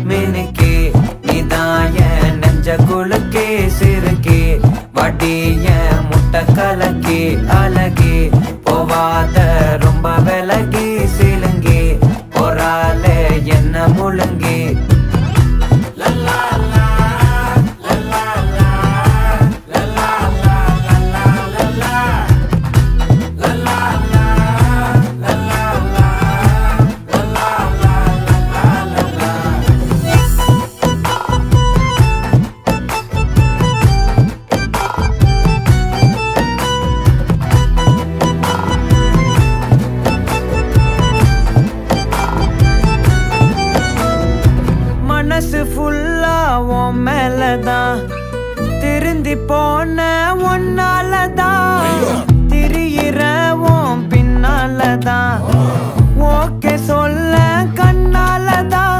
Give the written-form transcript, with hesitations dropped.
மினுக்கே நீதாய நெஞ்ச குலுக்கே சிறுக்கே வடிய முட்டை கலக்கே அழகே போவாத ரொம்ப விலகி சிலுங்கி பொறால என்ன முழுங்கி மனசு ஃபுல்லா உன் மேலதான் திருந்தி போன ஒன்னாலதான் திரியிற உன் பின்னாலதான் ஓகே சொல்ல கண்ணாலதான்